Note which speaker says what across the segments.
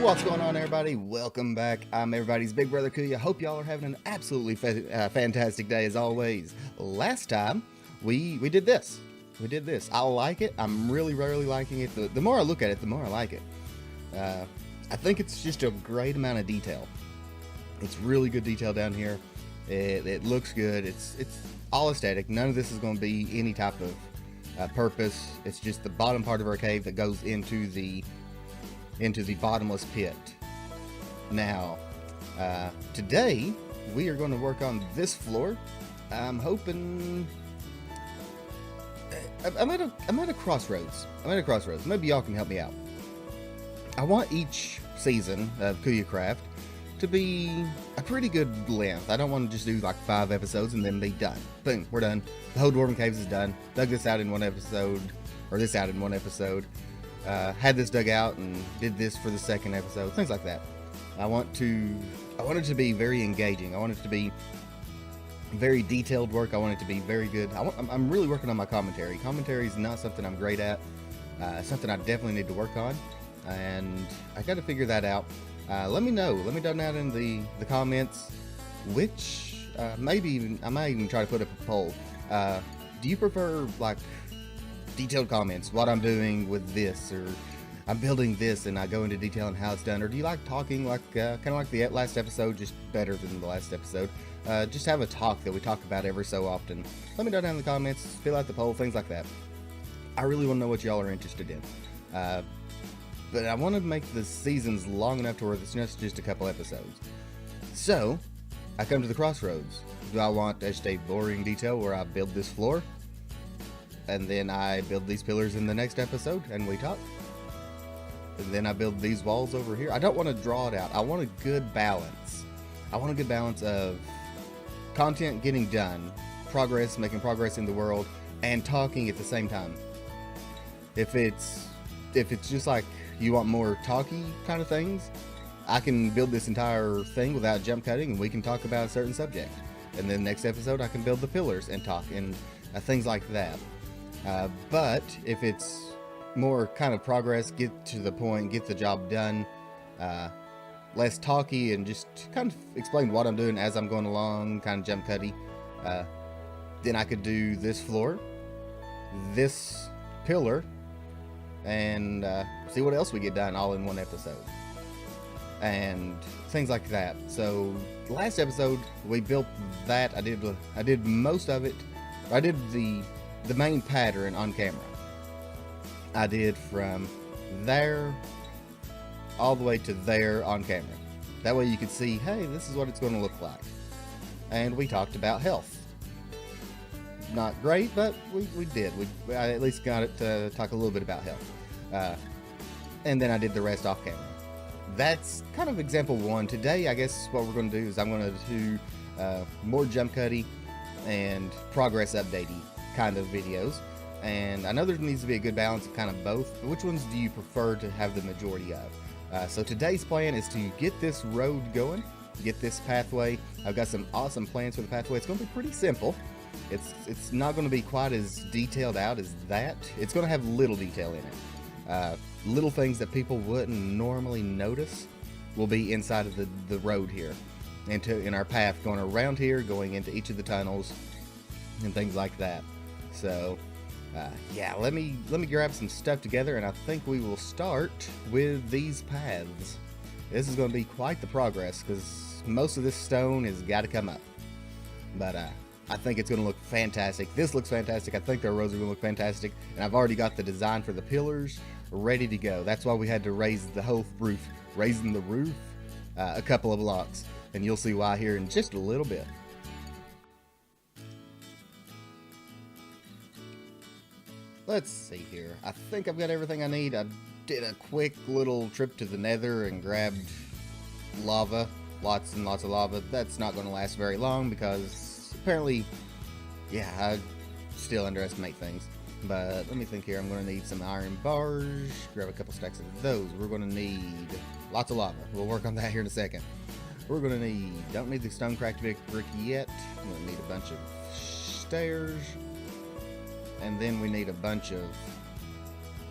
Speaker 1: What's going on, everybody? Welcome back. I'm everybody's big brother Kuya. Hope y'all are having an absolutely fantastic day as always. Last time we did this. I like it. I'm really liking it. The more I look at it, the more I like it. I think it's just a great amount of detail. It's really good detail down here. It looks good. It's all aesthetic. None of this is going to be any type of purpose. It's just the bottom part of our cave that goes into the bottomless pit. Now, today we are going to work on this floor. I'm hoping I'm at a crossroads. Maybe y'all can help me out. I want each season of KuyaCraft to be a pretty good length. I don't want to just do like 5 episodes and then be done. Boom, we're done. The whole Dwarven Caves is done. Dug this out in one episode, or this out in one episode. Had this dug out and did this for the second episode, things like that. I want it to be very engaging. I want it to be very detailed work. I want it to be very good. I'm really working on my commentary. Commentary is not something I'm great at. Something I definitely need to work on, and I got to figure that out. Let me know. Let me know down in the comments which I might even try to put up a poll. Do you prefer like detailed comments, what I'm doing with this, or I'm building this and I go into detail on how it's done, or do you like talking like kind of like the last episode, just better than the last episode? Just have a talk that we talk about every so often. Let me know down in the comments, fill out the poll, things like that. I really want to know what y'all are interested in, but I want to make the seasons long enough to where it's not just a couple episodes. So I come to the crossroads. Do I want just a boring detail where I build this floor and then I build these pillars in the next episode and we talk, and then I build these walls over here? I don't want to draw it out. I want a good balance. I want a good balance of content getting done, progress, making progress in the world, and talking at the same time. If it's just like you want more talky kind of things, I can build this entire thing without jump cutting and we can talk about a certain subject, and then next episode I can build the pillars and talk and things like that. But if it's more kind of progress, get to the point, get the job done, less talky, and just kind of explain what I'm doing as I'm going along, kind of jump cutty, then I could do this floor, this pillar, and see what else we get done all in one episode, and things like that. So last episode we built that. I did most of it. I did the main pattern on camera. I did from there all the way to there on camera. That way you could see, hey, this is what it's going to look like. And we talked about health. Not great, but we did. I at least got it to talk a little bit about health. And then I did the rest off camera. That's kind of example 1. Today, I guess what we're going to do is I'm going to do more jump cutty and progress updatey kind of videos. And I know there needs to be a good balance of kind of both, but which ones do you prefer to have the majority of? So today's plan is to get this road going, get this pathway. I've got some awesome plans for the pathway. It's going to be pretty simple. It's not going to be quite as detailed out as that. It's going to have little detail in it. Little things that people wouldn't normally notice will be inside of the road here, in our path going around here, going into each of the tunnels and things like that. So yeah, let me grab some stuff together, and I think we will start with these paths. This is going to be quite the progress because most of this stone has got to come up, but I think it's going to look fantastic. This looks fantastic. I think the roads are going to look fantastic, and I've already got the design for the pillars ready to go. That's why we had to raise the whole roof, raising the roof a couple of blocks, and you'll see why here in just a little bit. Let's see here. I think I've got everything I need. I did a quick little trip to the nether and grabbed lava, lots and lots of lava. That's not going to last very long because apparently, yeah, I still underestimate things. But let me think here. I'm going to need some iron bars. Grab a couple stacks of those. We're going to need lots of lava. We'll work on that here in a second. We're going to don't need the stone cracked brick yet. I'm going to need a bunch of stairs. And then we need a bunch of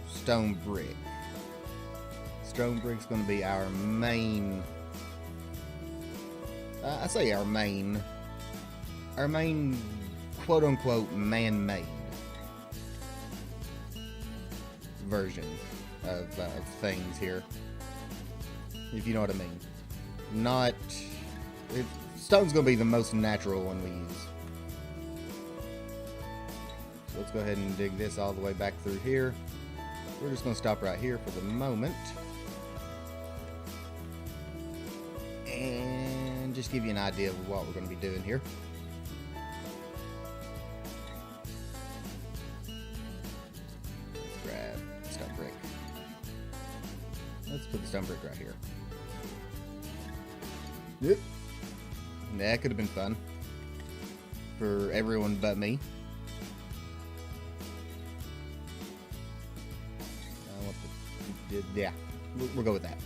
Speaker 1: stone brick. stone brick's going to be our main. I say our main quote-unquote man-made version of things here, if you know what I mean. Not stone's gonna be the most natural one we use. So let's go ahead and dig this all the way back through here. We're just gonna stop right here for the moment and just give you an idea of what we're gonna be doing here. Let's put the stone brick right here. Yep. That could have been fun for everyone but me. Yeah, we'll go with that.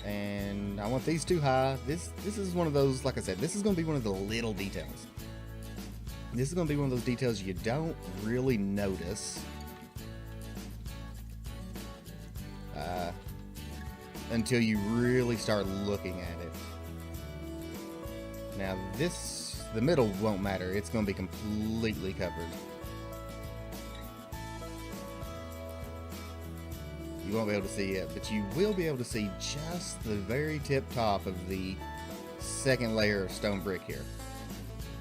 Speaker 1: And I want these too high. This is one of those, like I said, this is going to be one of the little details. This is going to be one of those details you don't really notice until you really start looking at it. Now the middle won't matter. It's going to be completely covered. You won't be able to see it, but you will be able to see just the very tip top of the second layer of stone brick here.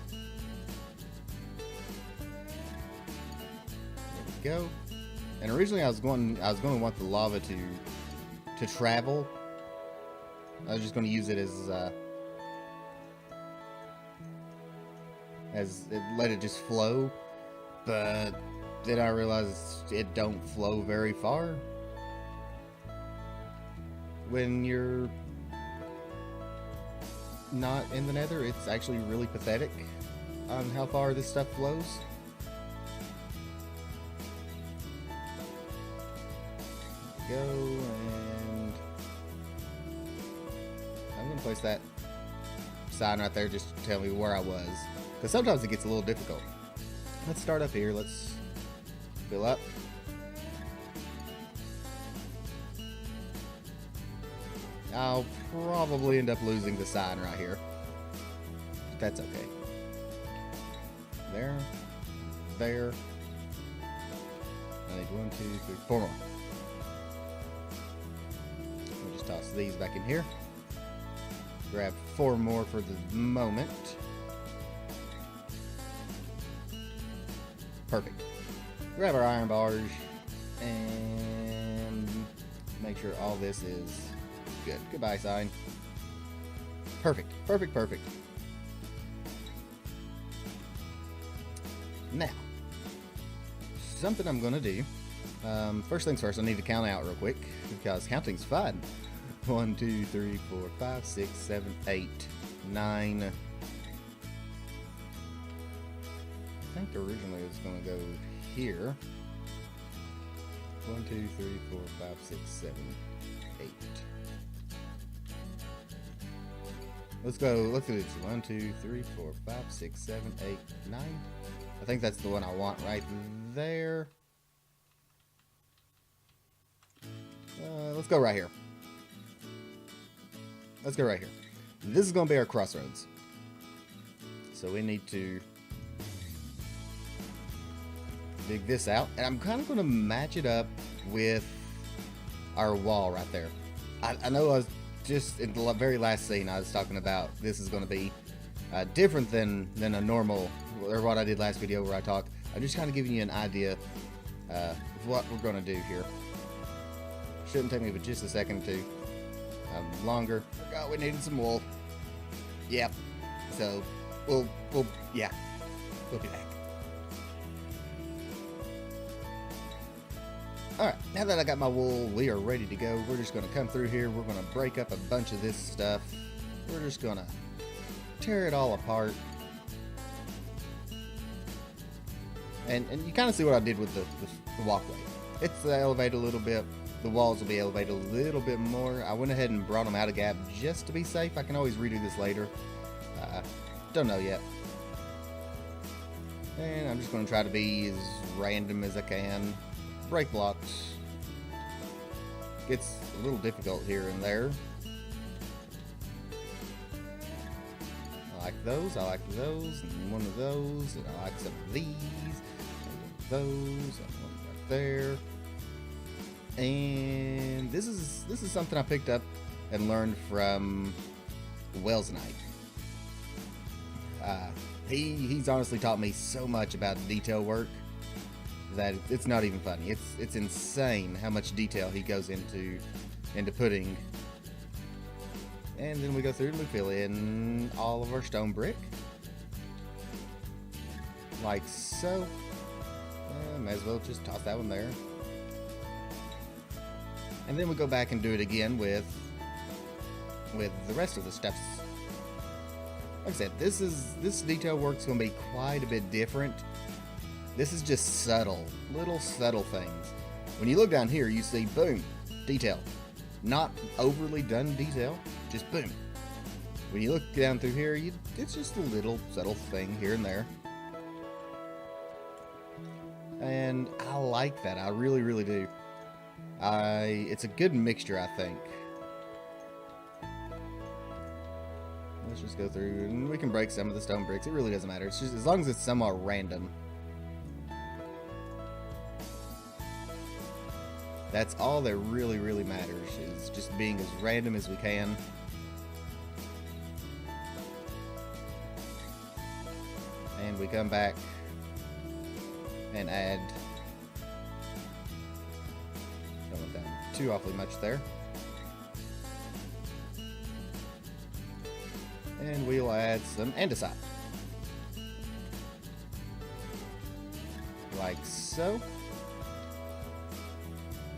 Speaker 1: There we go. And originally I was going to want the lava to travel. I was just going to use it as let it just flow, but then I realized it don't flow very far when you're not in the nether. It's actually really pathetic on how far this stuff flows. Go, and I'm gonna place that sign right there just to tell me where I was, because sometimes it gets a little difficult. Let's start up here. Let's fill up. I'll probably end up losing the sign right here, but that's okay. There, I need 1, 2, 3, 4 more. We'll just toss these back in here. Grab 4 more for the moment. Perfect. Grab our iron bars and make sure all this is good. Goodbye, sign. Perfect. Perfect, perfect. Now, something I'm going to do. First things first, I need to count out real quick, because counting's fun. 1, 2, 3, 4, 5, 6, 7, 8, 9. I think originally it was going to go here. 1, 2, 3, 4, 5, 6, 7, 8. Let's do this. 1, 2, 3, 4, 5, 6, 7, 8, 9. I think that's the one I want right there. Let's go right here. Let's go right here. This is going to be our crossroads. So we need to dig this out. And I'm kind of going to match it up with our wall right there. I know I was just in the very last scene I was talking about this is going to be different than a normal, or what I did last video where I talked. I'm just kind of giving you an idea of what we're going to do here. Shouldn't take me but just a second to longer. Forgot we needed some wool. Yep. So we'll be back. Alright, now that I got my wool, we are ready to go. We're just going to come through here. We're going to break up a bunch of this stuff. We're just going to tear it all apart. And you kind of see what I did with the walkway. It's elevated a little bit. The walls will be elevated a little bit more. I went ahead and brought them out of gap just to be safe. I can always redo this later. Don't know yet. And I'm just going to try to be as random as I can. Break blocks. gets a little difficult here and there. I like those, and one of those, and I like some of these, and those, and one right there. And this is something I picked up and learned from Wells Knight. He's honestly taught me so much about detail work that it's not even funny. It's insane how much detail he goes into putting. And then we go through and we fill in all of our stone brick, like so. May as well just toss that one there. And then we go back and do it again with the rest of the stuff. Like I said, this detail work's gonna be quite a bit different. This is just subtle, little subtle things. When you look down here, you see boom, detail. Not overly done detail, just boom. When you look down through here, it's just a little subtle thing here and there. And I like that, I really, really do. It's a good mixture, I think. Let's just go through, and we can break some of the stone bricks. It really doesn't matter. It's just as long as it's somewhat random. That's all that really, really matters, is just being as random as we can. And we come back and add, don't went down too awfully much there. And we'll add some andesite. Like so.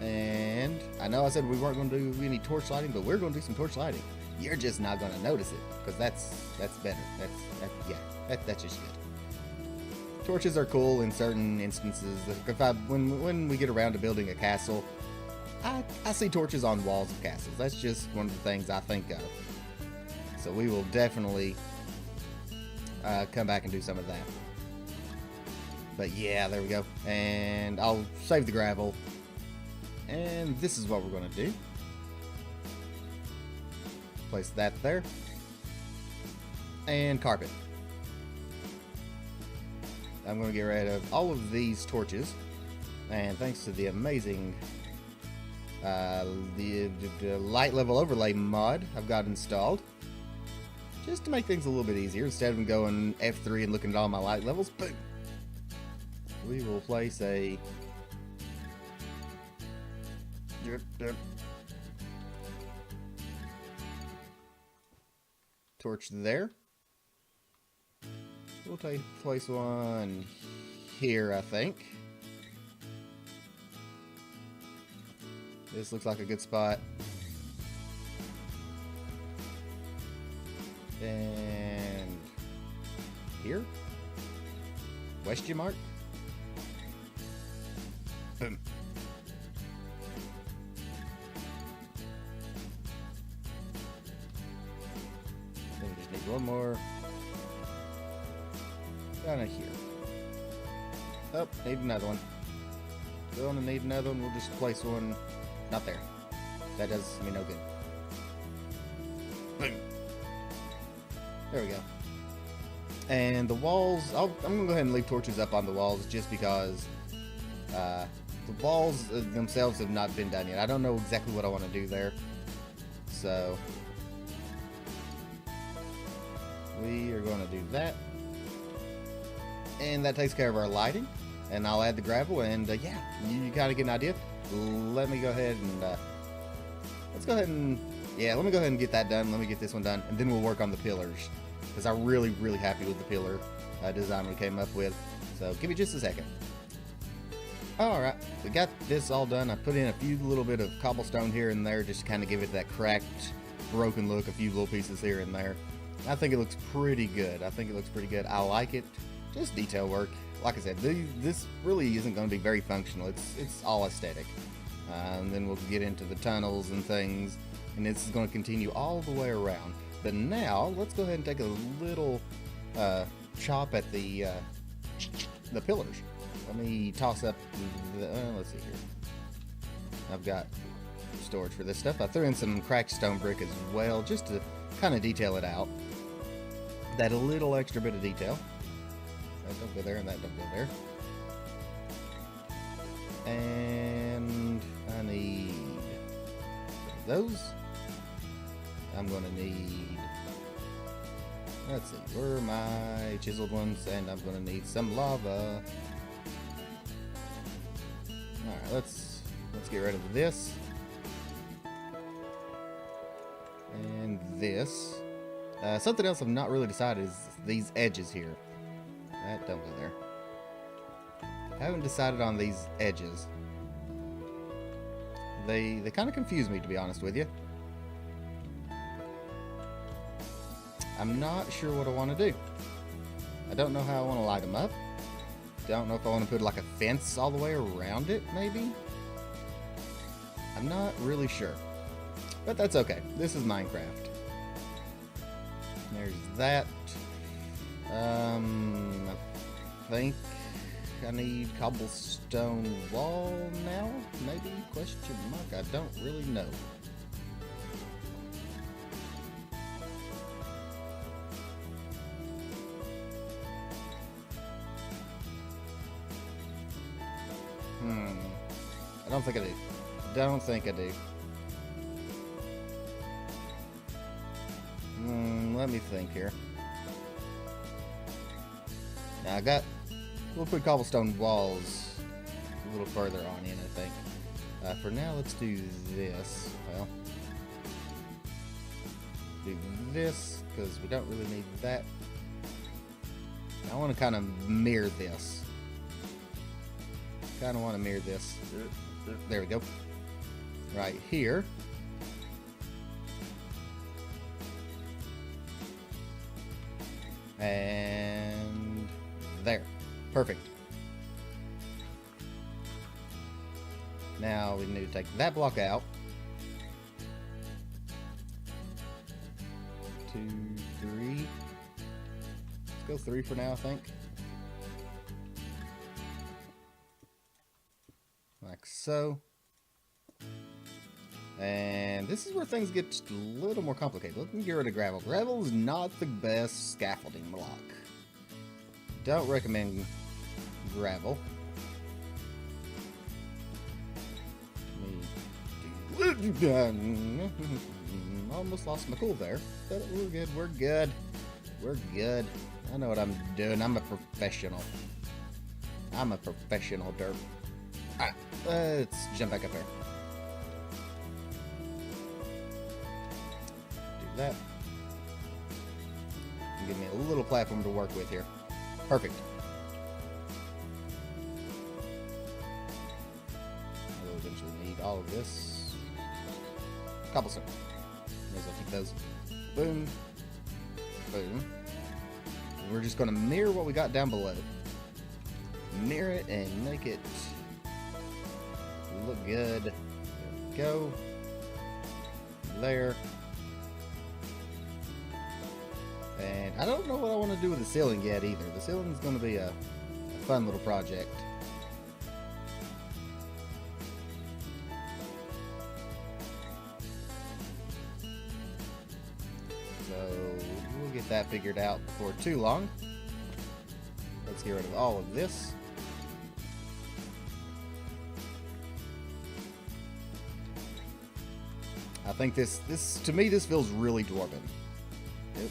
Speaker 1: And I know I said we weren't going to do any torch lighting, but we're going to do some torch lighting. You're just not going to notice it, because that's better. That's just good. Torches are cool in certain instances. When we get around to building a castle, I see torches on walls of castles. That's just one of the things I think of. So we will definitely come back and do some of that. But yeah, there we go. And I'll save the gravel. And this is what we're going to do. Place that there. And carpet. I'm going to get rid of all of these torches. And thanks to the amazing the light level overlay mod I've got installed, just to make things a little bit easier, instead of going F3 and looking at all my light levels, boom, we will place a torch there. We'll place one here, I think. This looks like a good spot. And here? Question mark? Boom. Then we just need one more. Down in here. Oh, need another one. Going to need another one. We'll just place one. Not there. That does me no good. Boom. There we go. And the walls, I'm going to go ahead and leave torches up on the walls just because the walls themselves have not been done yet. I don't know exactly what I want to do there. So we are going to do that. And that takes care of our lighting. And I'll add the gravel, and yeah, you kind of get an idea. Let me go ahead and let's go ahead and let me go ahead and get that done. Let me get this one done, and then we'll work on the pillars, because I'm really happy with the pillar design we came up with. So give me just a second. Alright, we got this all done. I put in a few little bit of cobblestone here and there just to kind of give it that cracked, broken look, a few little pieces here and there. I think it looks pretty good. I like it. Just detail work. Like I said, this really isn't going to be very functional. It's all aesthetic. And then we'll get into the tunnels and things, and this is going to continue all the way around. But now, let's go ahead and take a little chop at the pillars. Let me toss up the, let's see here. I've got storage for this stuff. I threw in some cracked stone brick as well, just to kind of detail it out. That a little extra bit of detail. That don't go there, and that don't go there. And I need those. I'm gonna need, let's see, where are my chiseled ones? And I'm gonna need some lava. Alright, let's get rid of this. And this. Something else I've not really decided is these edges here. That don't go there. I haven't decided on these edges. They kind of confuse me, to be honest with you. I'm not sure what I want to do. I don't know how I want to light them up. Don't know if I want to put like a fence all the way around it, maybe. I'm not really sure. But that's okay. This is Minecraft. There's that. I think I need cobblestone wall now? Maybe? Question mark? I don't really know. I don't think I do. Don't think I do. Let me think here. Now we'll put cobblestone walls a little further on in, I think. For now, let's do this. Well, do this, because we don't really need that. I want to kind of mirror this. Kind of want to mirror this. There we go. Right here. And there. Perfect. Now we need to take that block out. 2, 3. Let's go 3 for now, I think. Like so. And this is where things get just a little more complicated. Let me get rid of gravel. Gravel is not the best scaffolding block. Don't recommend gravel. Almost lost my cool there, but we're good. We're good. We're good. I know what I'm doing. I'm a professional. I'm a professional derp. Alright, let's jump back up there. Do that. And give me a little platform to work with here. Perfect. I'll eventually need all of this. Cobblestone. May as well keep those. Boom. Boom. And we're just going to mirror what we got down below. Mirror it and make it look good. There we go. There. And I don't know what I want to do with the ceiling yet either. The ceiling is going to be a fun little project. So we'll get that figured out before too long. Let's get rid of all of this. I think this to me, this feels really dwarven. Yep.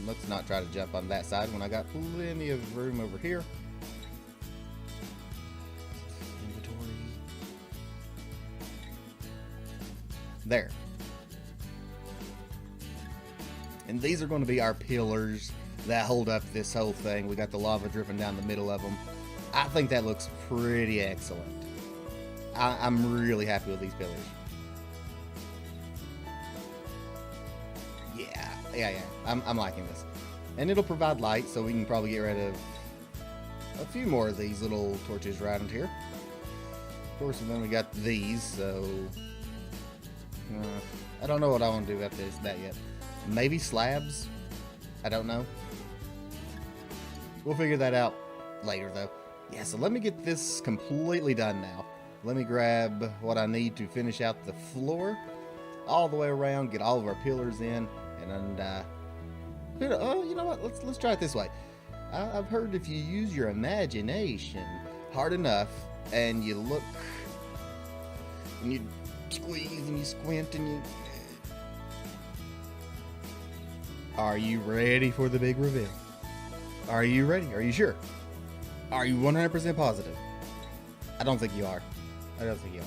Speaker 1: Let's not try to jump on that side when I got plenty of room over here. Inventory. There. And these are going to be our pillars that hold up this whole thing. We got the lava dripping down the middle of them. I think that looks pretty excellent. I'm really happy with these pillars. Yeah. I'm liking this. And it'll provide light, so we can probably get rid of a few more of these little torches around here. Of course, and then we got these, so I don't know what I want to do about that yet. Maybe slabs? I don't know. We'll figure that out later, though. Yeah, so let me get this completely done now. let me grab what I need to finish out the floor all the way around, get all of our pillars in, and oh, you know what? Let's try it this way. I've heard if you use your imagination hard enough, and you look, and you squeeze, and you squint, and you... Are you ready for the big reveal? Are you ready? Are you sure? Are you 100% positive? I don't think you are. I don't think you are.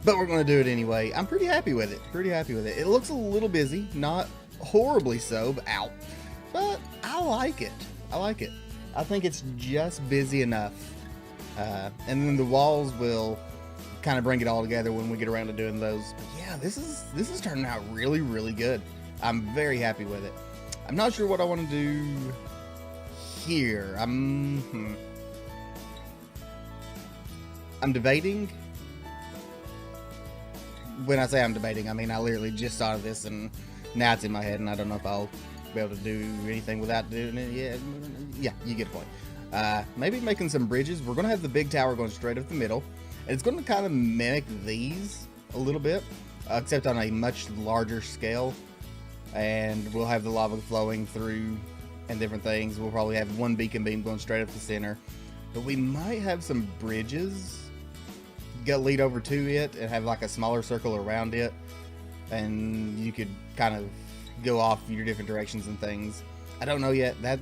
Speaker 1: But we're going to do it anyway. I'm pretty happy with it. Pretty happy with it. It looks a little busy. Not horribly so, but ow. But I like it. I like it. I think it's just busy enough. And then the walls will kind of bring it all together when we get around to doing those. But yeah, this is turning out really, really good. I'm very happy with it. I'm not sure what I want to do here. I'm debating. When I say I'm debating, I mean I literally just thought of this and now it's in my head, and I don't know if I'll be able to do anything without doing it. Yeah, you get the point. Maybe making some bridges. We're going to have the big tower going straight up the middle. And it's going to kind of mimic these a little bit, except on a much larger scale. And we'll have the lava flowing through and different things. We'll probably have one beacon beam going straight up the center. But we might have some bridges lead over to it and have like a smaller circle around it. And you could kind of go off your different directions and things. I don't know yet. That'd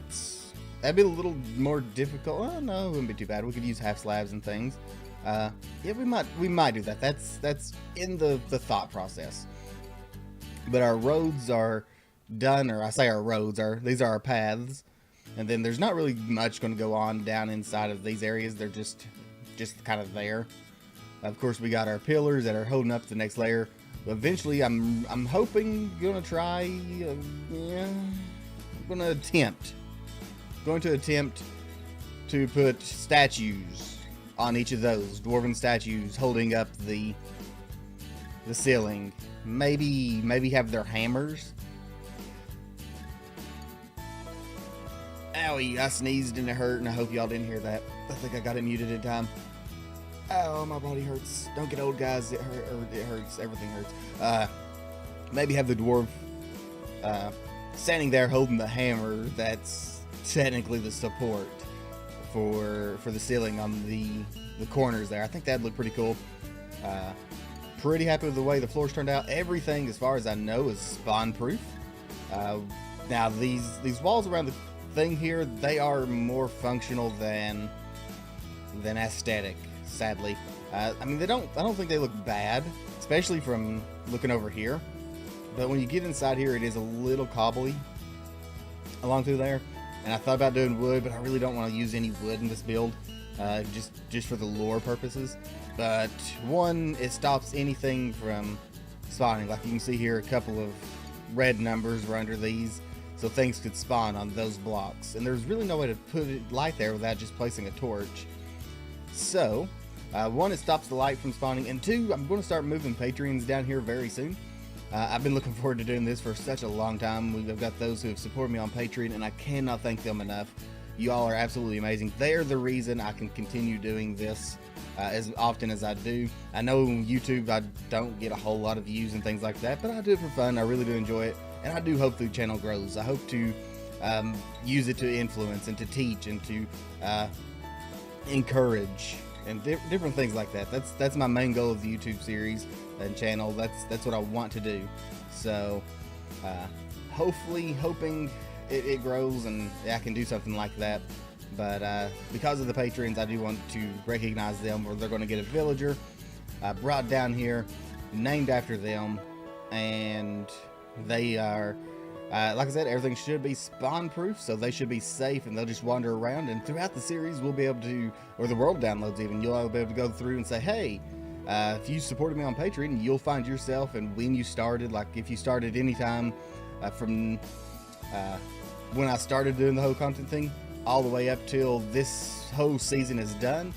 Speaker 1: be a little more difficult. Oh no, it wouldn't be too bad. We could use half slabs and things. Yeah, we might do that. That's in the thought process. But our roads are done, or I say our roads are, these are our paths. And then there's not really much going to go on down inside of these areas. They're just kind of there. Of course, we got our pillars that are holding up the next layer. Eventually, I'm hoping, going to try, yeah, I'm going to attempt to put statues on each of those dwarven statues holding up the ceiling. Maybe have their hammers. Owie, I sneezed and it hurt, and I hope y'all didn't hear that. I think I got it muted in time. Oh, my body hurts. Don't get old, guys. It hurts. Everything hurts. Maybe have the dwarf standing there holding the hammer that's technically the support for the ceiling on the corners there. I think that'd look pretty cool. Pretty happy with the way the floors turned out. Everything, as far as I know, is spawn proof. Now these walls around the thing here, they are more functional than aesthetic, sadly. I mean, I don't think they look bad, especially from looking over here. But when you get inside here, it is a little cobbly along through there. And I thought about doing wood, but I really don't want to use any wood in this build, just for the lore purposes. But one, it stops anything from spawning. Like you can see here, a couple of red numbers were under these, so things could spawn on those blocks. And there's really no way to put light there without just placing a torch. So, one, it stops the light from spawning, and two, I'm going to start moving Patreons down here very soon. I've been looking forward to doing this for such a long time. We've got those who have supported me on Patreon, and I cannot thank them enough. You all are absolutely amazing. They're the reason I can continue doing this as often as I do. I know on YouTube I don't get a whole lot of views and things like that, but I do it for fun. I really do enjoy it, and I do hope the channel grows. I hope to use it to influence and to teach and to encourage and different things like that. That's my main goal of the YouTube series and channel. That's what I want to do. So hoping it grows and I can do something like that. But because of the patrons, I do want to recognize them, or they're going to get a villager brought down here, named after them, and they are, like I said, everything should be spawn proof, so they should be safe, and they'll just wander around. And throughout the series, we'll be able to, or the world downloads even, you'll be able to go through and say, hey, if you supported me on Patreon, you'll find yourself, and when you started, like if you started anytime from when I started doing the whole content thing, all the way up till this whole season is done.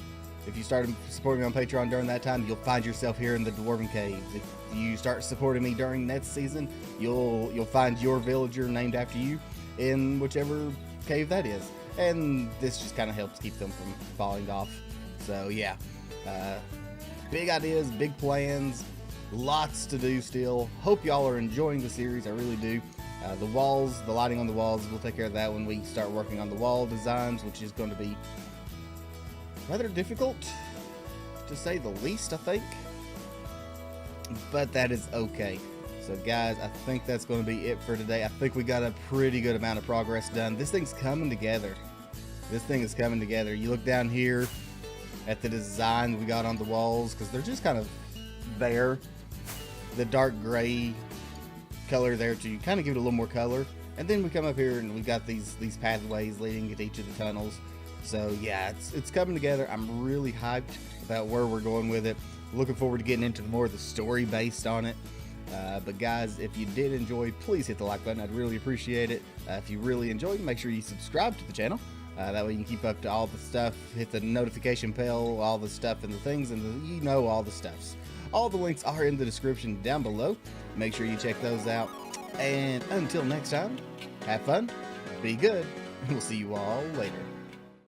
Speaker 1: If you started supporting me on Patreon during that time, you'll find yourself here in the Dwarven Caves. If you start supporting me during next season, you'll find your villager named after you in whichever cave that is. And this just kind of helps keep them from falling off. So yeah, big ideas, big plans, lots to do still. Hope y'all are enjoying the series, I really do. The walls, the lighting on the walls, we'll take care of that when we start working on the wall designs, which is going to be rather difficult, to say the least, I think. But that is okay. So guys, I think that's going to be it for today. I think we got a pretty good amount of progress done. This thing's coming together. This thing is coming together. You look down here at the design we got on the walls, because they're just kind of there. The dark gray color there to kind of give it a little more color. And then we come up here and we've got these pathways leading to each of the tunnels. So yeah, it's coming together. I'm really hyped about where we're going with it. Looking forward to getting into more of the story based on it. But guys, if you did enjoy, please hit the like button. I'd really appreciate it. If you really enjoyed, make sure you subscribe to the channel. That way you can keep up to all the stuff. Hit the notification bell, all the stuff and the things, and you know all the stuffs. All the links are in the description down below. Make sure you check those out. And until next time, have fun, be good, and we'll see you all later.